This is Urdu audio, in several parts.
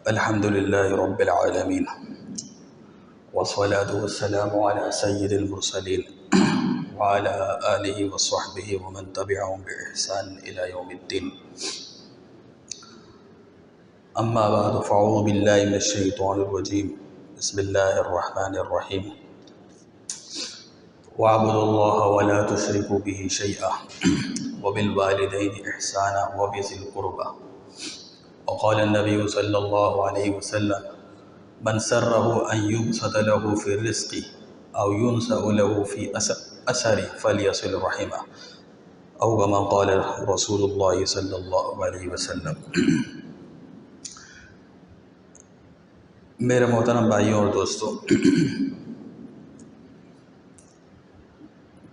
الحمد للہ رب العالمین والصلاة والسلام على سید المرسلین وعلى آلہ وصحبہ ومن تبعهم بإحسان إلى يوم الدین. اما بعد فاعوذ باللہ من الشیطان الرجیم. بسم اللہ الرحمن الرحیم. واعبدوا اللہ ولا تشرکوا به شیئا وبالوالدین احسانا وبذی القربى. وقال النبی صلی اللہ علیہ وسلم من سره ان يبسط له في الرزق او ينسأ له في اثره فليصل رحمه او كما قال رسول اللہ صلی اللہ علیہ وسلم. میرے محترم بھائیوں اور دوستوں،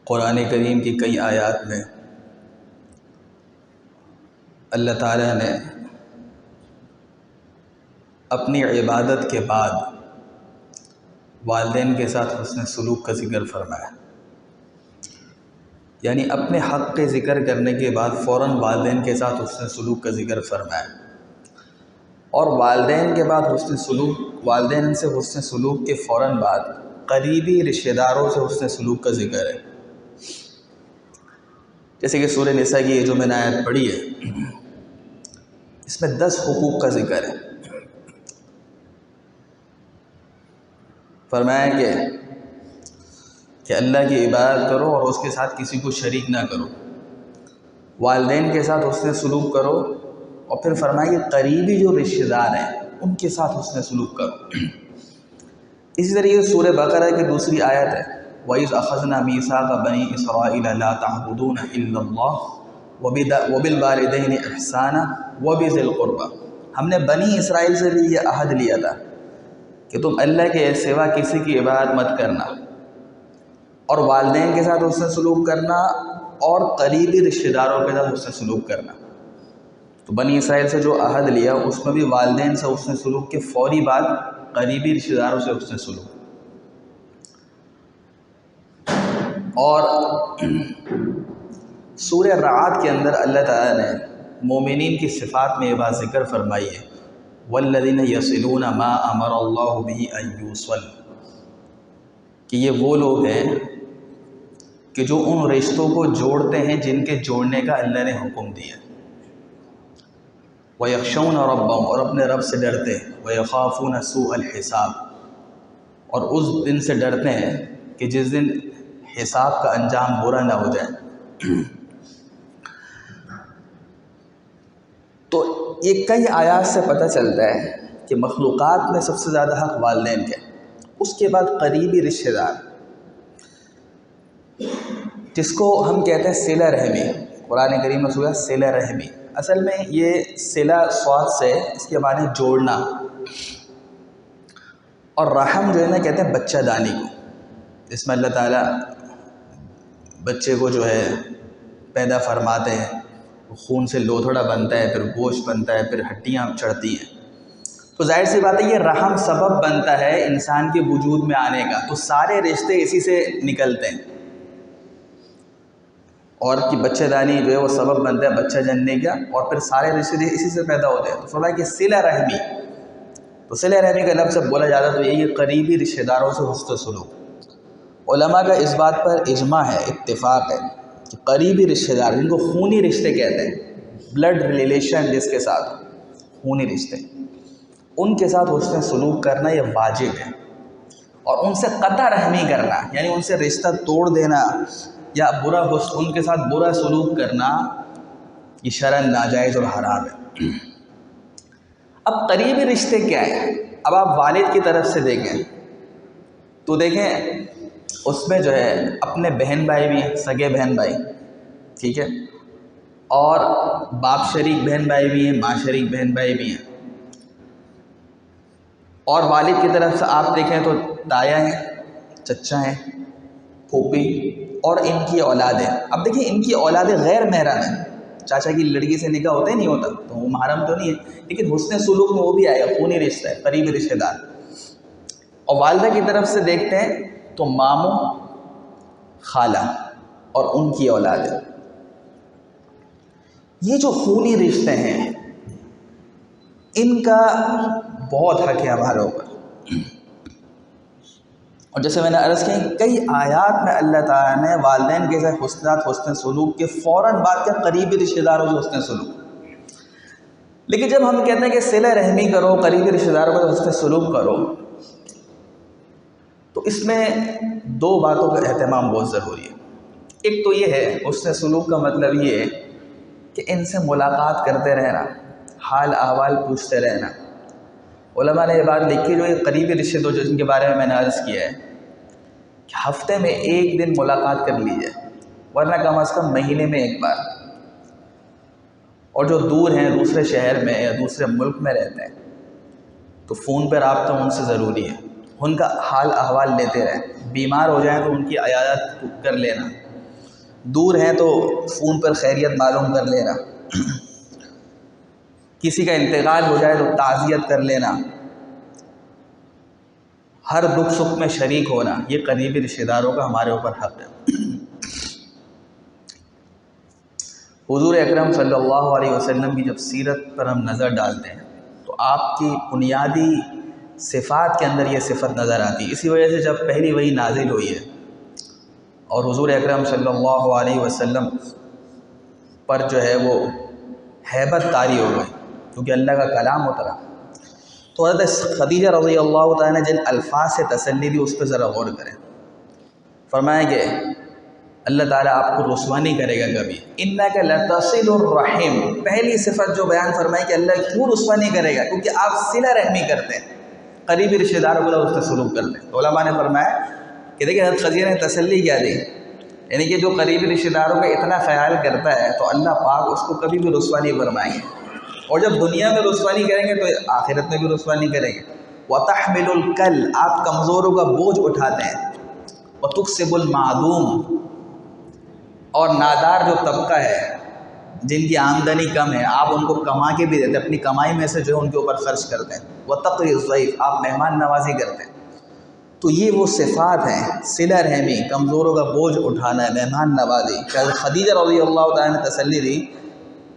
قرآن کریم کی کئی آیات میں اللہ تعالیٰ نے اپنی عبادت کے بعد والدین کے ساتھ حسن سلوک کا ذکر فرمایا. یعنی اپنے حق کے ذکر کرنے کے بعد فوراً والدین کے ساتھ حسن سلوک کا ذکر فرمایا، اور والدین کے بعد والدین سے حسن سلوک کے فوراً بعد قریبی رشتہ داروں سے حسن سلوک کا ذکر ہے. جیسے کہ سورہ نساء کی یہ جو میں نے آیت پڑھی ہے، اس میں 10 حقوق کا ذکر ہے. فرمایا کہ اللہ کی عبادت کرو اور اس کے ساتھ کسی کو شریک نہ کرو، والدین کے ساتھ حسن سلوک کرو، اور پھر فرمایا کہ قریبی جو رشتہ دار ہیں ان کے ساتھ حسن سلوک کرو. اسی طریقے سے سورہ بقرہ کی دوسری آیت ہے وَإِذْ أَخَذْنَا مِيثَاقَ بَنِي إِسْرَائِيلَ لَا تَعْبُدُونَ إِلَّا اللَّهَ وَبِالْوَالِدَيْنِ إِحْسَانًا وَبِذِي الْقُرْبَى. ہم نے بنی اسرائیل سے بھی یہ عہد لیا تھا کہ تم اللہ کے سوا کسی کی عبادت مت کرنا، اور والدین کے ساتھ حسن سلوک کرنا، اور قریبی رشتہ داروں کے ساتھ حسن سلوک کرنا. تو بنی اسرائیل سے جو عہد لیا اس میں بھی والدین سے حسن سلوک کے فوری بعد قریبی رشتہ داروں سے حسن سلوک. اور سورہ رعد کے اندر اللہ تعالیٰ نے مومنین کی صفات میں یہ بات ذکر فرمائی ہے وَالَّذِينَ يَصِلُونَ مَا أَمَرَ اللَّهُ بِهِ أَن يُوصَلَ، کہ یہ وہ لوگ ہیں کہ جو ان رشتوں کو جوڑتے ہیں جن کے جوڑنے کا اللہ نے حکم دیا. وَيَخْشَوْنَ رَبَّهُمْ، اور اپنے رب سے ڈرتے ہیں. وَيَخَافُونَ سُوءَ الْحِسَابِ، اور اس دن سے ڈرتے ہیں کہ جس دن حساب کا انجام برا نہ ہو جائے. تو یہ کئی آیات سے پتہ چلتا ہے کہ مخلوقات میں سب سے زیادہ حق والدین کے، اس کے بعد قریبی رشتہ دار جس کو ہم کہتے ہیں صلہ رحمی. قرآن کریم میں سورہ صلہ رحمی، اصل میں یہ صلہ صاد سے اس کے معنی جوڑنا، اور رحم جو ہے نا کہتے ہیں بچہ دانی کو. اس میں اللہ تعالیٰ بچے کو جو ہے پیدا فرماتے ہیں، خون سے لوتھڑا بنتا ہے، پھر گوشت بنتا ہے، پھر ہڈیاں چڑھتی ہیں. تو ظاہر سی بات ہے یہ رحم سبب بنتا ہے انسان کے وجود میں آنے کا. تو سارے رشتے اسی سے نکلتے ہیں، اور کہ بچہ دانی جو ہے وہ سبب بنتا ہے بچہ جننے کا، اور پھر سارے رشتے اسی سے پیدا ہوتے ہیں. تو فرمایا کہ صلہ رحمی، تو صلہ رحمی کا لفظ بولا جاتا ہے تو یہی قریبی رشتہ داروں سے حسن سلوک. علماء کا اس بات پر اجماع ہے، اتفاق ہے کہ قریبی رشتہ دار جن کو خونی رشتے کہتے ہیں، بلڈ ریلیشن جس کے ساتھ خونی رشتے، ان کے ساتھ حسن سلوک کرنا یہ واجب ہے. اور ان سے قطع رحمی کرنا، یعنی ان سے رشتہ توڑ دینا یا ان کے ساتھ برا سلوک کرنا، یہ شرعاً ناجائز اور حرام ہے. اب قریبی رشتے کیا ہیں؟ اب آپ والد کی طرف سے دیکھیں تو دیکھیں اس میں جو ہے اپنے بہن بھائی بھی ہیں، سگے بہن بھائی، ٹھیک ہے، اور باپ شریک بہن بھائی بھی ہیں، ماں شریک بہن بھائی بھی ہیں. اور والد کی طرف سے آپ دیکھیں تو تایا ہیں، چچا ہیں، پھوپھی، اور ان کی اولادیں. اب دیکھیں ان کی اولادیں غیر محرم ہیں، چاچا کی لڑکی سے نکاح ہوتا ہی نہیں ہوتا تو وہ محرم تو نہیں ہے، لیکن حسن سلوک میں وہ بھی آئے گا، خونی رشتہ ہے، قریبی رشتہ دار۔ اور والدہ کی طرف سے دیکھتے ہیں تو ماموں، خالہ اور ان کی اولاد، یہ جو خونی رشتے ہیں ان کا بہت حق ہے ہمارے اوپر۔ اور جیسے میں نے عرض کی کئی آیات میں اللہ تعالیٰ نے والدین کے ساتھ حسن سلوک کے فوراً بعد کیا قریبی رشتہ داروں سے حسن سلوک۔ لیکن جب ہم کہتے ہیں کہ صلہ رحمی کرو، قریبی رشتہ داروں سے حسن سلوک کرو، تو اس میں دو باتوں کا اہتمام بہت ضروری ہے۔ ایک تو یہ ہے حسن سلوک کا مطلب یہ ہے کہ ان سے ملاقات کرتے رہنا، حال احوال پوچھتے رہنا۔ علماء نے یہ بات لکھی جو یہ قریبی رشتے دار جن کے بارے میں نے عرض کیا ہے کہ ہفتے میں ایک دن ملاقات کر لیجیے، ورنہ کم از کم مہینے میں ایک بار۔ اور جو دور ہیں، دوسرے شہر میں یا دوسرے ملک میں رہتے ہیں، تو فون پہ رابطہ ان سے ضروری ہے، ان کا حال احوال لیتے رہیں۔ بیمار ہو جائیں تو ان کی عیادت کر لینا، دور ہیں تو فون پر خیریت معلوم کر لینا، کسی کا انتقال ہو جائے تو تعزیت کر لینا، ہر دکھ سکھ میں شریک ہونا، یہ قریبی رشتہ داروں کا ہمارے اوپر حق ہے۔ حضور اکرم صلی اللہ علیہ وسلم کی جب سیرت پر ہم نظر ڈالتے ہیں تو آپ کی بنیادی صفات کے اندر یہ صفت نظر آتی ہے۔ اسی وجہ سے جب پہلی وحی نازل ہوئی ہے اور حضور اکرم صلی اللہ علیہ وسلم پر جو ہے وہ ہیبت طاری ہو گئی کیونکہ اللہ کا کلام اترا، تو حضرت خدیجہ رضی اللہ تعالیٰ نے جن الفاظ سے تسلی دی اس پہ ذرا غور کریں۔ فرمایا کہ اللہ تعالیٰ آپ کو رسوا نہیں کرے گا کبھی، انک لتصل الرحم، پہلی صفت جو بیان فرمائی کہ اللہ کیوں رسوا نہیں کرے گا، کیونکہ آپ صلہ رحمی کرتے ہیں، قریبی رشتہ داروں کو اس سے سلوک کرتے ہیں۔ تو علماء نے فرمایا کہ دیکھیں حضرت خدیجہ نے تسلی کیا دی، یعنی کہ جو قریبی رشتہ داروں کا اتنا خیال کرتا ہے تو اللہ پاک اس کو کبھی بھی رسوا نہیں فرمائیں گے، اور جب دنیا میں رسوا نہیں کریں گے تو آخرت میں بھی رسوا نہیں کریں گے۔ وَتَحْمِلُ الْكَلْ، آپ کمزوروں کا بوجھ اٹھاتے ہیں، وَتُكْسِبُ الْمَعْدُومِ، اور نادار جو طبقہ ہے جن کی آمدنی کم ہے آپ ان کو کما کے بھی دیتے ہیں، اپنی کمائی میں سے جو ہے ان کے اوپر خرچ کرتے ہیں۔ وَتَقْرِي الضَّيْفَ، آپ مہمان نوازی کرتے ہیں۔ تو یہ وہ صفات ہیں، صلہ رحمی، کمزوروں کا بوجھ اٹھانا ہے، مہمان نوازی۔ خدیجہ رضی اللہ تعالیٰ نے تسلی دی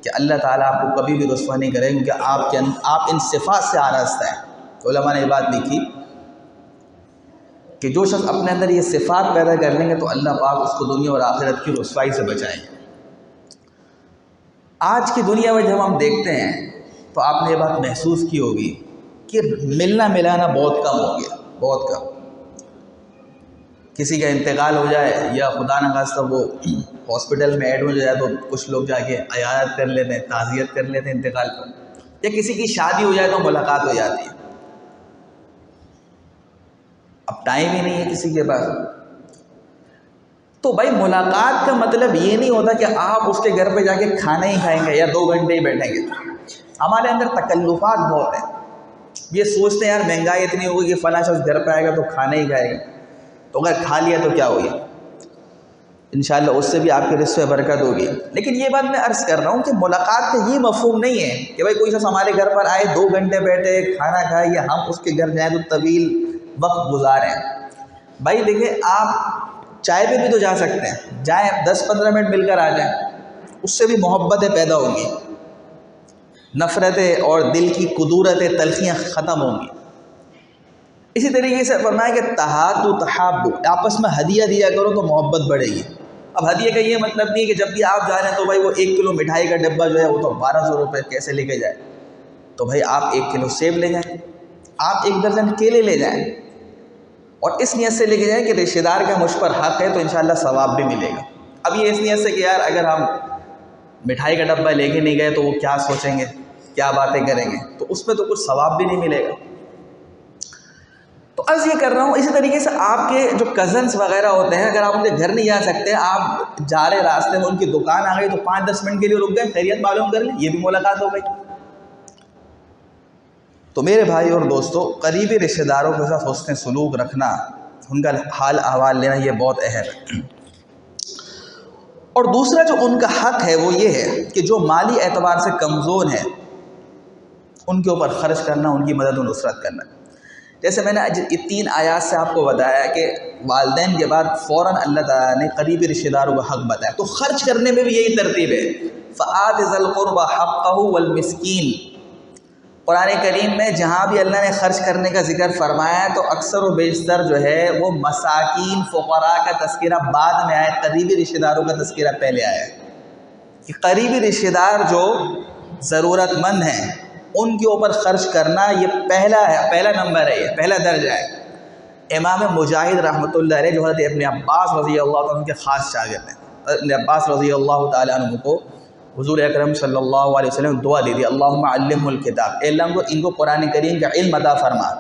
کہ اللہ تعالیٰ آپ کو کبھی بھی رسوا نہیں کرے کیونکہ آپ ان صفات سے آراستہ ہیں۔ علماء نے یہ بات لکھی کہ جو شخص اپنے اندر یہ صفات پیدا کر لیں گے تو اللہ پاک اس کو دنیا اور آخرت کی رسوائی سے بچائیں گے۔ آج کی دنیا میں جب ہم دیکھتے ہیں تو آپ نے یہ بات محسوس کی ہوگی کہ ملنا ملانا بہت کم ہو گیا، بہت کم۔ کسی کا انتقال ہو جائے یا خدا نخواستہ وہ ہاسپٹل میں ایڈ ہو جائے تو کچھ لوگ جا کے عیادت کر لیتے ہیں، تعزیت کر لیتے ہیں انتقال پر، یا کسی کی شادی ہو جائے تو ملاقات ہو جاتی ہے۔ اب ٹائم ہی نہیں ہے کسی کے پاس۔ تو بھائی ملاقات کا مطلب یہ نہیں ہوتا کہ آپ اس کے گھر پہ جا کے کھانا ہی کھائیں گے یا 2 گھنٹے ہی بیٹھیں گے۔ ہمارے اندر تکلفات بہت ہیں، یہ سوچتے ہیں یار مہنگائی اتنی ہوگی کہ فلاں شخص گھر پہ آئے گا تو کھانا ہی کھائے گا، تو اگر کھا لیا تو کیا ہوگی، انشاءاللہ اس سے بھی آپ کے رزق میں برکت ہوگی۔ لیکن یہ بات میں عرض کر رہا ہوں کہ ملاقات کا یہ مفہوم نہیں ہے کہ بھائی کوئی شخص ہمارے گھر پر آئے 2 گھنٹے بیٹھے کھانا کھائے یا ہم اس کے گھر جائیں تو طویل وقت گزاریں۔ بھائی دیکھیں آپ چائے پہ بھی تو جا سکتے ہیں، جائیں 10-15 منٹ مل کر آ جائیں، اس سے بھی محبتیں پیدا ہوں گی، نفرتیں اور دل کی کدورتیں تلخیاں ختم ہوں گی۔ اسی طریقے سے فرمایا کہ تحادوا تحابوا، آپس میں ہدیہ دیا کرو تو محبت بڑھے گی۔ اب ہدیے کا یہ مطلب نہیں ہے کہ جب بھی آپ جا رہے ہیں تو بھائی وہ 1 کلو مٹھائی کا ڈبہ جو ہے وہ تو 1200 روپے کیسے لے کے جائے، تو بھائی آپ 1 کلو سیب لے جائیں، آپ 1 درجن کیلے لے جائیں، اور اس نیت سے لے کے جائیں کہ رشتہ دار کا مجھ پر حق ہے تو انشاءاللہ ثواب بھی ملے گا۔ اب یہ اس نیت سے کہ یار اگر ہم مٹھائی کا ڈبہ لے کے نہیں گئے تو وہ کیا سوچیں گے، کیا باتیں کریں گے، تو اس میں تو کچھ ثواب بھی نہیں ملے گا۔ تو عرض یہ کر رہا ہوں اسی طریقے سے آپ کے جو کزنس وغیرہ ہوتے ہیں، اگر آپ ان کے گھر نہیں جا سکتے، آپ جا رہے راستے میں ان کی دکان آ گئی تو 5-10 منٹ کے لیے رک گئے، خیریت معلوم کر لیں، یہ بھی ملاقات ہو گئی۔ تو میرے بھائی اور دوستو، قریبی رشتہ داروں کے ساتھ حسن سلوک رکھنا، ان کا حال احوال لینا، یہ بہت اہم ہے۔ اور دوسرا جو ان کا حق ہے وہ یہ ہے کہ جو مالی اعتبار سے کمزور ہیں ان کے اوپر خرچ کرنا، ان کی مدد و نصرت کرنا. جیسے میں نے یہ 3 آیات سے آپ کو بتایا کہ والدین کے بعد فوراً اللہ تعالیٰ نے قریبی رشتہ داروں کا حق بتایا، تو خرچ کرنے میں بھی یہی ترتیب ہے. فآت ذی القربى حقہ والمسکین. قرآن کریم میں جہاں بھی اللہ نے خرچ کرنے کا ذکر فرمایا ہے تو اکثر و بیشتر جو ہے وہ مساکین فقراء کا تذکرہ بعد میں آیا، قریبی رشتہ داروں کا تذکرہ پہلے آیا ہے. کہ قریبی رشتہ دار جو ضرورت مند ہیں ان کے اوپر خرچ کرنا یہ پہلا نمبر ہے، یہ پہلا درجہ ہے. امام مجاہد رحمۃ اللہ علیہ جو حضرت ابن عباس رضی اللہ عنہ کے خاص شاگرد ہیں، ابن عباس رضی اللہ تعالیٰ عنہ کو حضور اکرم صلی اللہ علیہ وسلم دعا دی تھی، اللہم علمہ الکتاب، اے اللہ ان کو قرآن کریم کا علم عطا فرما.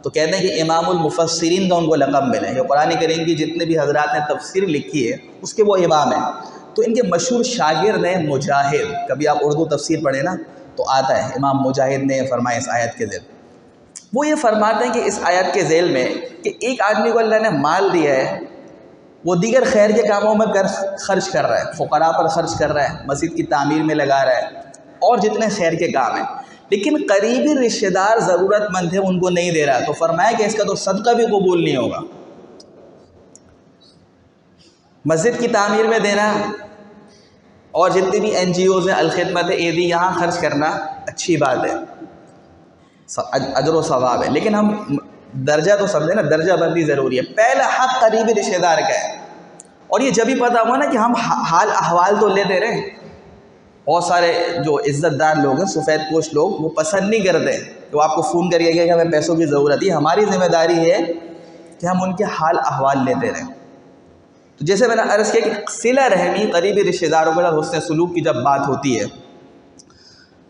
تو کہتے ہیں کہ امام المفسرین کا ان کو لقب ملے، کہ قرآن کریم کی جتنے بھی حضرات نے تفسیر لکھی ہے اس کے وہ امام ہیں. تو ان کے مشہور شاگرد ہیں مجاہد. کبھی آپ اردو تفسیر پڑھیں نا تو آتا ہے امام مجاہد نے فرمایا اس آیت کے ذیل. وہ یہ فرماتے ہیں کہ اس آیت کے ذیل میں کہ ایک آدمی کو اللہ نے مال دیا ہے، وہ دیگر خیر کے کاموں میں خرچ کر رہا ہے، فقراء پر خرچ کر رہا ہے، مسجد کی تعمیر میں لگا رہا ہے اور جتنے خیر کے کام ہیں، لیکن قریبی رشتہ دار ضرورت مند ہیں ان کو نہیں دے رہا. تو فرمایا کہ اس کا تو صدقہ بھی قبول نہیں ہوگا. مسجد کی تعمیر میں دینا اور جتنی بھی NGOs ہیں، الخدمت ایدی، یہاں خرچ کرنا اچھی بات ہے، اجر و ثواب ہے، لیکن ہم درجہ تو سمجھیں نا، درجہ بندی ضروری ہے. پہلا حق قریبی رشتہ دار کا ہے. اور یہ جب ہی پتہ ہوا نا کہ ہم حال احوال تو لیتے رہے. بہت سارے جو عزت دار لوگ ہیں، سفید پوش لوگ، وہ پسند نہیں کرتے کہ وہ آپ کو فون کریے گا کہ ہمیں پیسوں کی ضرورت ہے. ہماری ذمہ داری ہے کہ ہم ان کے حال احوال لیتے رہیں. تو جیسے میں نے عرض کیا کہ صلہ رحمی، قریبی رشتہ داروں کے ساتھ حسن سلوک کی جب بات ہوتی ہے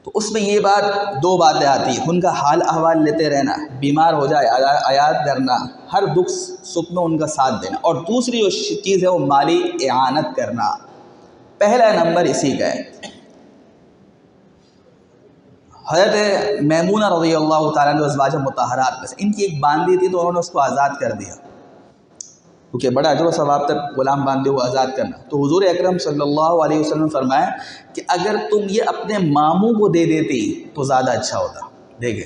تو اس میں یہ بات 2 باتیں آتی ہیں. ان کا حال احوال لیتے رہنا، بیمار ہو جائے عیاد کرنا، ہر دکھ سکھ میں ان کا ساتھ دینا. اور دوسری جو چیز ہے وہ مالی اعانت کرنا. پہلا نمبر اسی کا ہے. حضرت میمونہ رضی اللہ تعالیٰ عنہ ازواج مطہرات میں سے ان کی ایک باندی تھی تو انہوں نے اس کو آزاد کر دیا، کیونکہ بڑا اجر و ثواب تک غلام باندے کو آزاد کرنا. تو حضور اکرم صلی اللہ علیہ وسلم نے فرمایا کہ اگر تم یہ اپنے ماموں کو دے دیتی تو زیادہ اچھا ہوتا. دیکھیں،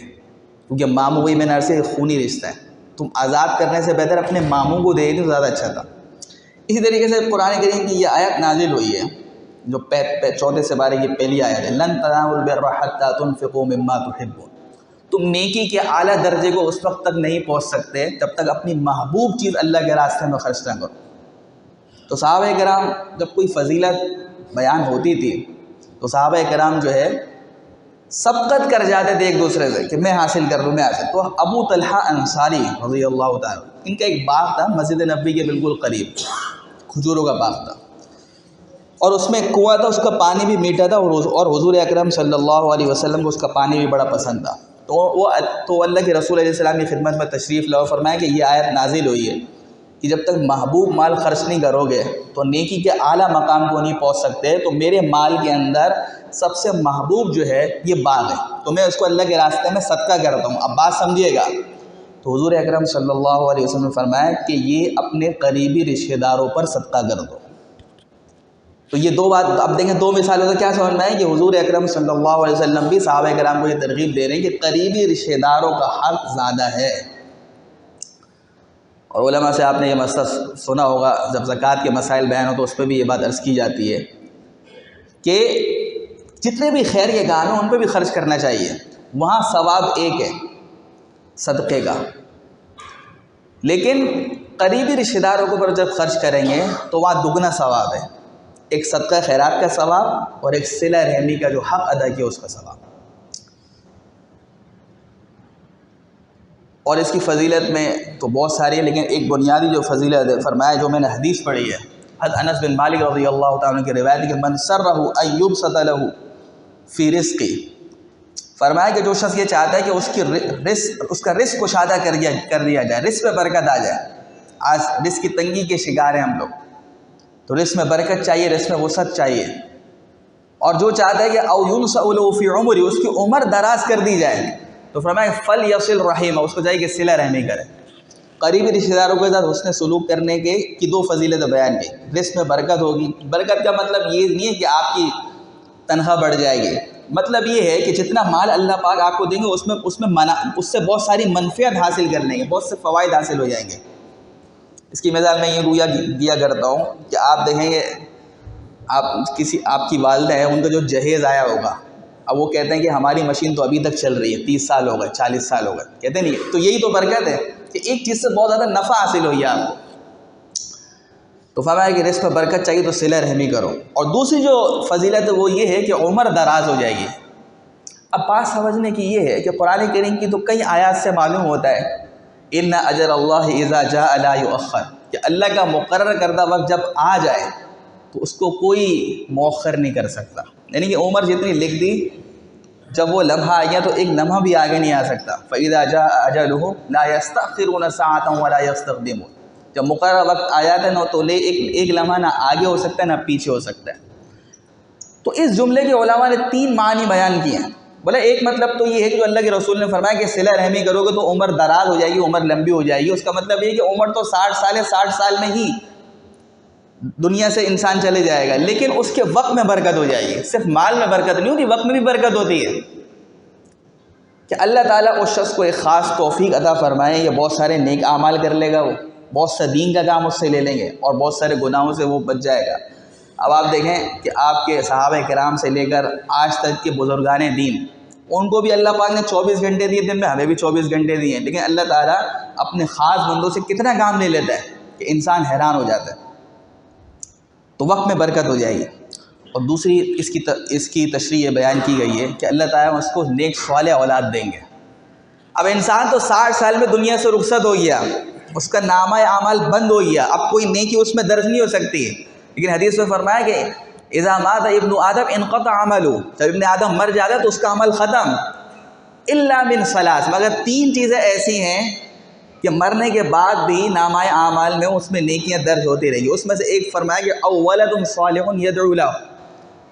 کیونکہ ماموں وہی میں نے عرض کیا خونی رشتہ ہے، تم آزاد کرنے سے بہتر اپنے ماموں کو دے دیتی تو زیادہ اچھا تھا. اسی طریقے سے قرآن کریم کی یہ آیت نازل ہوئی ہے جو 4 سپارے کی پہلی آیت ہے، لن تنالوا البر حتى تنفقوا مما تحبون. تم نیکی کے اعلیٰ درجے کو اس وقت تک نہیں پہنچ سکتے جب تک اپنی محبوب چیز اللہ کے راستے میں خرچ نہ کرو. تو صحابہ کرام جب کوئی فضیلت بیان ہوتی تھی تو صحابہ کرام جو ہے سبقت کر جاتے تھے ایک دوسرے سے کہ میں حاصل کر لوں، میں حاصل. تو ابو طلحہ انصاری رضی اللہ تعالیٰ، ان کا ایک باغ تھا مسجد نبوی کے بالکل قریب، کھجوروں کا باغ تھا، اور اس میں ایک کنواں تھا، اس کا پانی بھی میٹھا تھا، اور حضور اکرم صلی اللہ علیہ وسلم کو اس کا پانی بھی بڑا پسند تھا. تو اللہ کے رسول علیہ السلام کی خدمت میں تشریف لاؤ، فرمایا کہ یہ آیت نازل ہوئی ہے کہ جب تک محبوب مال خرچ نہیں کرو گے تو نیکی کے اعلیٰ مقام کو نہیں پہنچ سکتے. تو میرے مال کے اندر سب سے محبوب جو ہے یہ باغ ہے، تو میں اس کو اللہ کے راستے میں صدقہ کرتا ہوں. اب بات سمجھیے گا. تو حضور اکرم صلی اللہ علیہ وسلم نے فرمایا کہ یہ اپنے قریبی رشتہ داروں پر صدقہ کر دو. تو یہ 2 بات اب دیکھیں، 2 مثالوں سے کیا سمجھ میں ہے کہ حضور اکرم صلی اللہ علیہ وسلم بھی صحابہ کرام کو یہ ترغیب دے رہے ہیں کہ قریبی رشتہ داروں کا حق زیادہ ہے. اور علماء سے آپ نے یہ مسئلہ سنا ہوگا، جب زکوٰۃ کے مسائل بیان ہو تو اس پہ بھی یہ بات عرض کی جاتی ہے کہ جتنے بھی خیر کے کام ہیں ان پہ بھی خرچ کرنا چاہیے. وہاں ثواب ایک ہے صدقے کا، لیکن قریبی رشتہ داروں کے اوپر جب خرچ کریں گے تو وہاں دگنا ثواب ہے. ایک صدقہ خیرات کا ثواب اور ایک صلہ رحمی کا جو حق ادا کیا اس کا ثواب. اور اس کی فضیلت میں تو بہت ساری ہے، لیکن ایک بنیادی جو فضیلت فرمایا جو میں نے حدیث پڑھی ہے، حضرت انس بن مالک رضی اللہ تعالیٰ عنہ کی روایت ہے کہ من سرہ ان یبسط له فی رزقی. فرمایا کہ جو شخص یہ چاہتا ہے کہ اس کا رزق کشادہ کر دیا جائے، رزق میں برکت آ جائے. آج رزق کی تنگی کے شکار ہیں ہم لوگ، تو رزق میں برکت چاہیے، رزق میں وسعت چاہیے. اور جو چاہتا ہے کہ او ينسأ له فی عمری، اس کی عمر دراز کر دی جائے، تو فرمایا فلیصل رحیمہ، اس کو چاہیے کہ صلہ رحمی کرے. قریبی رشتہ داروں کے ساتھ حسن سلوک کرنے کی دو فضیلت بیان کی. رزق میں برکت ہوگی. برکت کا مطلب یہ نہیں ہے کہ آپ کی تنخواہ بڑھ جائے گی، مطلب یہ ہے کہ جتنا مال اللہ پاک آپ کو دیں گے اس سے بہت ساری منفعت حاصل کر لیں گے، بہت سے فوائد حاصل ہو جائیں گے. اس کی مثال میں یہ دیا کرتا ہوں کہ آپ دیکھیں گے آپ کی والدہ ہے، ان کا جو جہیز آیا ہوگا، اب وہ کہتے ہیں کہ ہماری مشین تو ابھی تک چل رہی ہے، 30 سال ہو گئے، 40 سال ہو گئے، کہتے نہیں، تو یہی تو برکت ہے کہ ایک چیز سے بہت زیادہ نفع حاصل ہوئی ہے آپ کو. تو فرمایا کہ رزق میں برکت چاہیے تو صلہ رحمی کرو. اور دوسری جو فضیلت ہے وہ یہ ہے کہ عمر دراز ہو جائے گی. اب بات سمجھنے کی یہ ہے کہ قرآن کریم کی تو کئی آیات سے معلوم ہوتا ہے ان اجل اللہ اذا جاء لا یؤخر، کہ اللہ کا مقرر کردہ وقت جب آ جائے تو اس کو کوئی مؤخر نہیں کر سکتا. یعنی کہ عمر جتنی لکھ دی، جب وہ لمحہ آ گیا تو ایک لمحہ بھی آگے نہیں آ سکتا. فَإِذَا جَاءَ أَجَلُهُ لَا يَسْتَأْخِرُونَ سَاعَةً وَلَا يَسْتَقْدِمُونَ. جب مقررہ وقت آ جاتا ہے نہ تو ایک لمحہ نہ آگے ہو سکتا ہے نہ پیچھے ہو سکتا ہے. تو اس جملے کے علماء نے 3 معنی بیان کیے ہیں. بولے ایک مطلب تو یہ ہے کہ جو اللہ کے رسول نے فرمایا کہ صلہ رحمی کرو گے تو عمر دراز ہو جائے گی، عمر لمبی ہو جائے گی. اس کا مطلب یہ ہے کہ عمر تو 60 سال ہے، 60 سال میں ہی دنیا سے انسان چلے جائے گا، لیکن اس کے وقت میں برکت ہو جائے گی. صرف مال میں برکت نہیں ہوتی، وقت میں بھی برکت ہوتی ہے کہ اللہ تعالیٰ اس شخص کو ایک خاص توفیق عطا فرمائے، یہ بہت سارے نیک اعمال کر لے گا، وہ بہت سا دین کا کام اس سے لے لیں گے اور بہت سارے گناہوں سے وہ بچ جائے گا. اب آپ دیکھیں کہ آپ کے صحابہ کرام سے لے کر آج تک کے بزرگان دین، ان کو بھی اللہ پاک نے 24 گھنٹے دیے دن میں، ہمیں بھی 24 گھنٹے دیے ہیں، لیکن اللہ تعالیٰ اپنے خاص بندوں سے کتنا کام لے لیتا ہے کہ انسان حیران ہو جاتا ہے. تو وقت میں برکت ہو جائے گی. اور دوسری اس کی تشریح بیان کی گئی ہے کہ اللہ تعالیٰ اس کو نیک صالح اولاد دیں گے. اب انسان تو 60 سال میں دنیا سے رخصت ہو گیا، اس کا نامہ اعمال بند ہو گیا، اب کوئی نیکی اس میں درج نہیں ہو سکتی. لیکن حدیث میں فرمایا کہ اذا مات ابن آدم انقطع عمله، جب ابن آدم مر جاتا ہے تو اس کا عمل ختم. الا من ثلاث، مگر 3 چیزیں ایسی ہیں کہ مرنے کے بعد بھی نامہ اعمال میں اس میں نیکیاں درج ہوتی رہیں گی. اس میں سے ایک فرمایا کہ او ولد صالح يدعو له،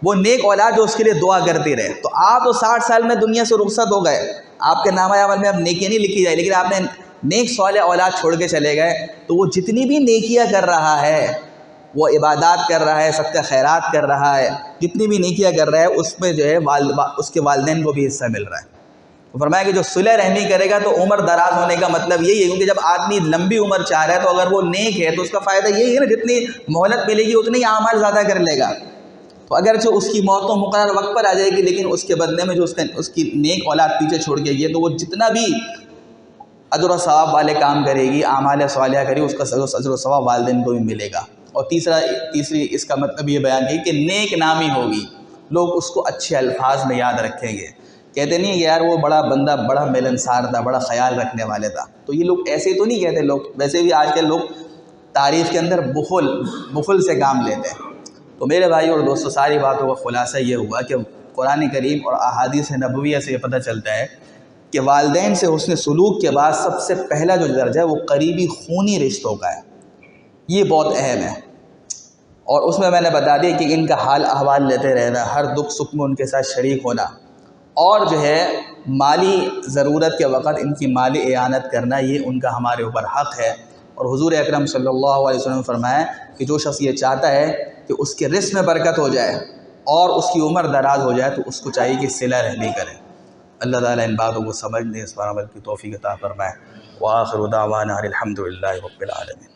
وہ نیک اولاد جو اس کے لیے دعا کرتی رہے. تو آپ تو 60 سال میں دنیا سے رخصت ہو گئے، آپ کے نامہ اعمال میں اب نیکیاں نہیں لکھی جائے، لیکن آپ نے نیک صالح اولاد چھوڑ کے چلے گئے، تو وہ جتنی بھی نیکیاں کر رہا ہے، وہ عبادات کر رہا ہے، صدقہ خیرات کر رہا ہے، جتنی بھی نیکیاں کر رہا ہے اس میں جو ہے اس کے والدین کو بھی حصہ مل رہا ہے. تو فرمایا کہ جو صلہ رحمی کرے گا تو عمر دراز ہونے کا مطلب یہی ہے، کیونکہ جب آدمی لمبی عمر چاہ رہا ہے تو اگر وہ نیک ہے تو اس کا فائدہ یہی ہے نا، جتنی مہلت ملے گی اتنی اعمال زیادہ کر لے گا. تو اگرچہ اس کی موت تو مقرر وقت پر آ جائے گی، لیکن اس کے بدلے میں جو اس کی نیک اولاد پیچھے چھوڑ کے گئی تو وہ جتنا بھی اجر و ثواب والے کام کرے گی، اعمال صالحہ کرے گی، اس کا اجر و ثواب والدین کو بھی ملے گا. اور تیسری اس کا مطلب یہ بیان کی کہ نیک نامی ہوگی، لوگ اس کو اچھے الفاظ میں یاد رکھیں گے. کہتے نہیں کہ یار وہ بڑا بندہ بڑا ملنسار تھا، بڑا خیال رکھنے والے تھا. تو یہ لوگ ایسے تو نہیں کہتے، لوگ ویسے بھی آج کل لوگ تعریف کے اندر بخل سے کام لیتے ہیں. تو میرے بھائی اور دوستو، ساری باتوں کا خلاصہ یہ ہوا کہ قرآن کریم اور احادیث نبویہ سے یہ پتہ چلتا ہے کہ والدین سے حسن سلوک کے بعد سب سے پہلا جو درجہ ہے وہ قریبی خونی رشتوں کا ہے. یہ بہت اہم ہے. اور اس میں نے بتا دیا کہ ان کا حال احوال لیتے رہنا، ہر دکھ سکھ میں ان کے ساتھ شریک ہونا، اور جو ہے مالی ضرورت کے وقت ان کی مالی اعانت کرنا، یہ ان کا ہمارے اوپر حق ہے. اور حضور اکرم صلی اللہ علیہ وسلم نے فرمایا کہ جو شخص یہ چاہتا ہے کہ اس کے رزق میں برکت ہو جائے اور اس کی عمر دراز ہو جائے تو اس کو چاہیے کہ صلہ رحمی کرے. اللہ تعالیٰ ان باتوں کو سمجھنے، اس پر عمل کی توفیق عطا فرمائے. وآخر دعوانا الحمد للہ رب العالمین.